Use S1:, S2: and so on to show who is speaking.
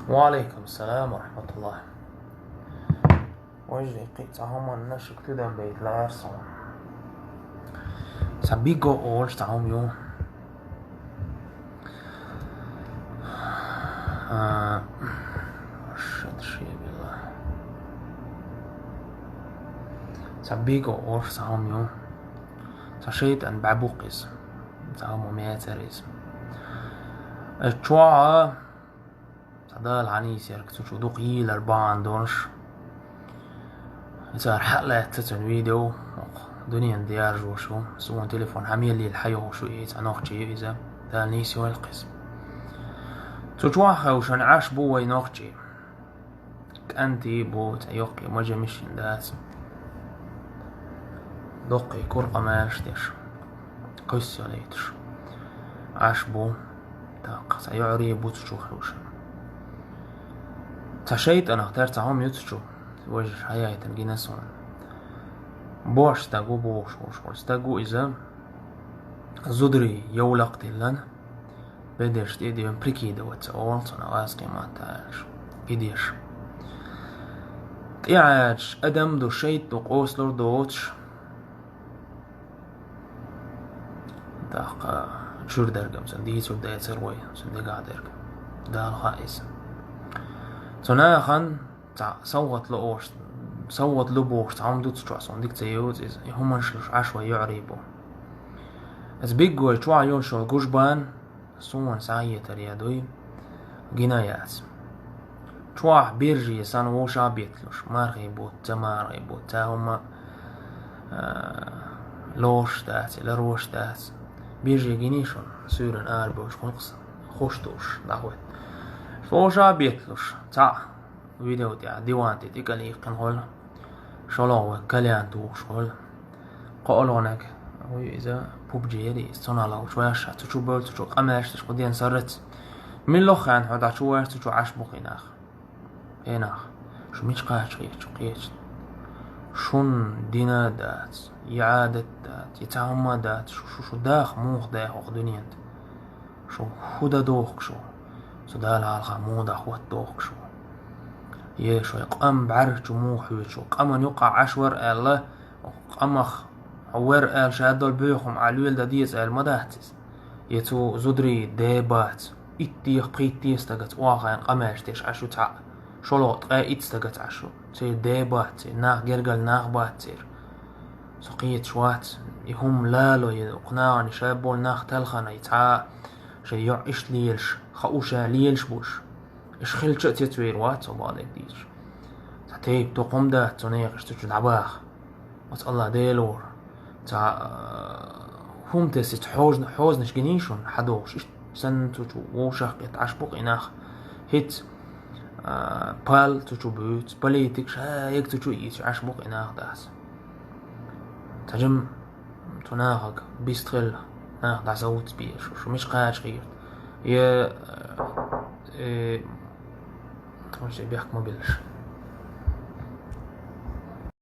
S1: وعليكم السلام ورحمة الله. وجهي قيت هم النشك تدم بيت لا يرسم سبيقو أول تعهم يوم شد شيء بالله سبيقو أول تعهم يوم سشيت أن بعبوقيس تعهم مياتريس الشواعة صدال عنيس يركتو شو دوقي الأربعة دونش صار حلقة تتن دنيا ديار جوشو سوون تليفون عميل لي الحيو شو إيز أنوختي إذا دا نيسي والقسم تجواخا وشان عاش بو وينوختي كأنتي بو تيوقي مجا مشين داس دوقي كور قماش ديش قيس يليتش عاش بو تاق سيعري بو تشوخوشن تشيت أنا اخترت عم يتشو وجه حياة الجنسون بوش تاقو بوش تاقو إذا زدري يولق تلن بديش تيدي بريكي دوت أول صنع غاسقي ما تاش إديش تيعاج أدم دو شيت دو قوسلور دوتش داق شور درقم سندي سور دايت سروي سندي قاعد درقم دا الخائس تناخن صوت لأوش صوت لبوش تعم دوت شواسون ديك تيوز إذا هم شلش عشوة يعريبو از بيجو يشوع يوشو جوشبان سوون سعية ريادوي جنايات شوع بيرجي سان ووشا بيتلوش مارغي بوت تمارغي بوت تاهما لوش داتي لروش داتي بيرجي جنيشون سورن آربوش خلقس خوشتوش دعوت فوشا بيتلوش تا فيديو تاع ديوانتي تيكالي قنقول شلو كليان توشول قولونك وإذا بوبجي يدي استنا لو شوية تشو بول تشو قماش تشو دين سرت من لخان حدا شو تشو عش بقيناخ هناخ شو مش قاش شو قيش شون دينا دات يعادة دات يتعمى دات شو داخ موخ داخ دنيا شو خودا دوخ شو سدال على مودا خوت دوخ شو يشو يقام بعرج موخ يشو قام يقع عشور الله قمخ عور آل شادول بيخم علويل دا ديز آل مداتس يتو زدري ديبات إتي قيتي استغت واقعا قماش تيش عشو تع شلوط قايت استغت عشو تير ديبات تير ناخ جرقل ناخ بات تير سقيت شوات يهم لالو يقناعني شابول ناخ تلخنا يتعا شي يعيش ليلش خاوشا ليلش بوش إش خلش تتوير وات وبالك ديش تحتيب تقوم دا تنيقش تجد عباخ وات الله ديلور تا هم تسيت حوز نش جنيشون حدوش سن تشو وشاق يتعشبق إناخ هيت بال تشو بيوت بوليتيك شايك تشو يتش عشبق إناخ داس تجم تناغك بيستغل ناخ دا زوت بيش شو مش قاش غير ي مش بيحكموا بلش